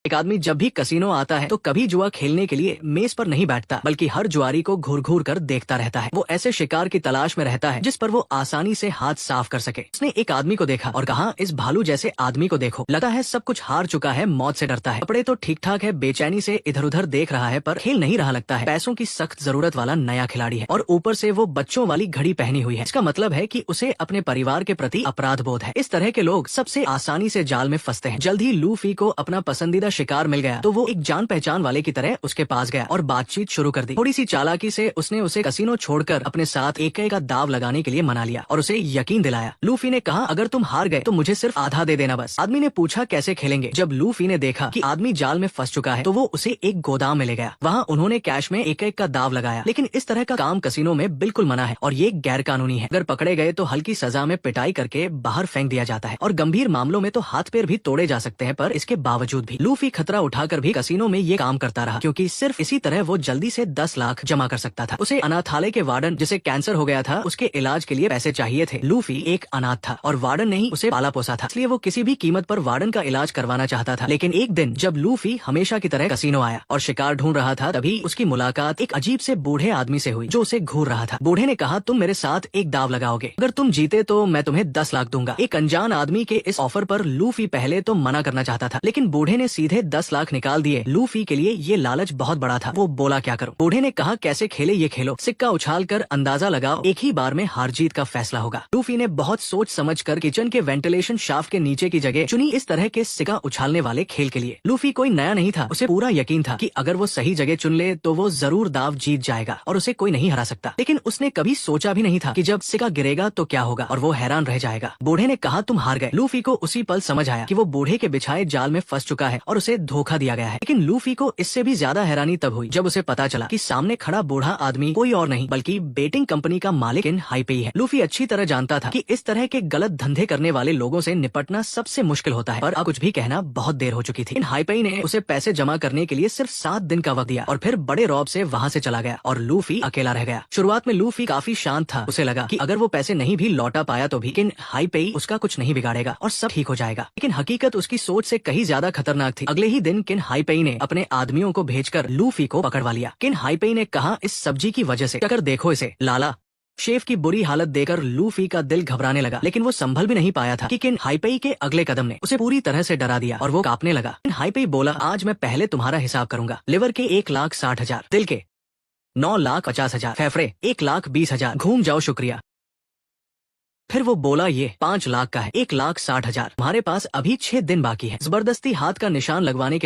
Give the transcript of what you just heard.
एक आदमी जब भी कसिनो आता है तो कभी जुआ खेलने के लिए मेज पर नहीं बैठता, बल्कि हर जुआरी को घूर घूर कर देखता रहता है। वो ऐसे शिकार की तलाश में रहता है जिस पर वो आसानी से हाथ साफ कर सके। उसने एक आदमी को देखा और कहा, इस भालू जैसे आदमी को देखो, लगता है सब कुछ हार चुका है, मौत से डरता है, कपड़े तो ठीक ठाक है, बेचैनी से इधर उधर देख रहा है, पर खेल नहीं रहा लगता है। पैसों की सख्त जरूरत वाला नया खिलाड़ी है और ऊपर से वो बच्चों वाली घड़ी पहनी हुई है। इसका मतलब है कि उसे अपने परिवार के प्रति अपराध बोध है। इस तरह के लोग सबसे आसानी से जाल में फंसते हैं। जल्द ही लूफी को अपना पसंदीदा शिकार मिल गया तो वो एक जान पहचान वाले की तरह उसके पास गया और बातचीत शुरू कर दी। थोड़ी सी चालाकी से उसने उसे कसिनो छोड़कर अपने साथ एक का दाव लगाने के लिए मना लिया और उसे यकीन दिलाया। लूफी ने कहा, अगर तुम हार गए तो मुझे सिर्फ आधा दे देना बस। आदमी ने पूछा, कैसे खेलेंगे? जब लूफी ने देखा कि आदमी जाल में फंस चुका है तो वो उसे एक गोदाम में ले गया। वहाँ उन्होंने कैश में एक का दाव लगाया, लेकिन इस तरह का काम कसिनो में बिल्कुल मना है और ये गैर कानूनी है। अगर पकड़े गए तो हल्की सजा में पिटाई करके बाहर फेंक दिया जाता है और गंभीर मामलों में तो हाथ पैर भी तोड़े जा सकते हैं। पर इसके बावजूद भी लूफी खतरा उठाकर भी कसिनो में ये काम करता रहा, क्योंकि सिर्फ इसी तरह वो जल्दी से 10 लाख जमा कर सकता था। उसे अनाथालय के वार्डन, जिसे कैंसर हो गया था, उसके इलाज के लिए पैसे चाहिए थे। लूफी एक अनाथ था और वार्डन ने ही उसे पाला पोसा था, इसलिए वो किसी भी कीमत पर वार्डन का इलाज करवाना चाहता था। लेकिन एक दिन जब लूफी हमेशा की तरह कसिनो आया और शिकार ढूंढ रहा था, तभी उसकी मुलाकात एक अजीब से बूढ़े आदमी से हुई जो उसे घूर रहा था। बूढ़े ने कहा, तुम मेरे साथ एक दाव लगाओगे, अगर तुम जीते तो मैं तुम्हें 10 लाख दूंगा। एक अनजान आदमी के इस ऑफर पर लूफी पहले तो मना करना चाहता था, लेकिन बूढ़े ने सीधे 10 लाख निकाल दिए। लूफी के लिए ये लालच बहुत बड़ा था। वो बोला, क्या करूं? बूढ़े ने कहा, कैसे खेले ये खेलो, सिक्का उछाल कर अंदाजा लगाओ, एक ही बार में हार जीत का फैसला होगा। लूफी ने बहुत सोच समझ कर किचन के वेंटिलेशन शाफ्ट के नीचे की जगह चुनी इस तरह के सिक्का उछालने वाले खेल के लिए। लूफी कोई नया नहीं था, उसे पूरा यकीन था कि अगर वो सही जगह चुन ले तो वो जरूर दाव जीत जाएगा और उसे कोई नहीं हरा सकता। लेकिन उसने कभी सोचा भी नहीं था कि जब सिक्का गिरेगा तो क्या होगा और वो हैरान रह जाएगा। बूढ़े ने कहा, तुम हार गए। लूफी को उसी पल समझ आया कि वो बूढ़े के बिछाए जाल में फंस चुका है और उसे धोखा दिया गया है। लेकिन लूफी को इससे भी ज्यादा हैरानी तब हुई जब उसे पता चला कि सामने खड़ा बूढ़ा आदमी कोई और नहीं बल्कि बेटिंग कंपनी का मालिक किन हाईपेई है। लूफी अच्छी तरह जानता था कि इस तरह के गलत धंधे करने वाले लोगों से निपटना सबसे मुश्किल होता है, पर अब कुछ भी कहना बहुत देर हो चुकी थी। इन हाईपेई ने उसे पैसे जमा करने के लिए सिर्फ 7 दिन का वक्त दिया और फिर बड़े रौब से वहाँ से चला गया और लूफी अकेला रह गया। शुरुआत में लूफी काफी शांत था, उसे लगा कि अगर वो पैसे नहीं भी लौटा पाया तो भी किन हाईपेई उसका कुछ नहीं बिगाड़ेगा और सब ठीक हो जाएगा। लेकिन हकीकत उसकी सोच से कहीं ज्यादा खतरनाक थी। अगले ही दिन किन हाईपेई ने अपने आदमियों को भेजकर लूफी को पकड़वा लिया। किन हाईपेई ने कहा, इस सब्जी की वजह से, अगर देखो इसे, लाला। शेफ की बुरी हालत देखकर लूफी का दिल घबराने लगा, लेकिन वो संभल भी नहीं पाया था कि किन हाईपेई के अगले कदम ने उसे पूरी तरह से डरा दिया और वो कांपने लगा। किन हाईपेई बोला, आज मैं पहले तुम्हारा हिसाब करूंगा। लिवर के 1,60,000, दिल के 9,50,000, फेफड़े 1,20,000, घूम जाओ, शुक्रिया। फिर वो बोला, ये 5 लाख का है, 1,60,000। तुम्हारे पास अभी 6 दिन बाकी है। जबरदस्ती हाथ का निशान लगवाने के बाद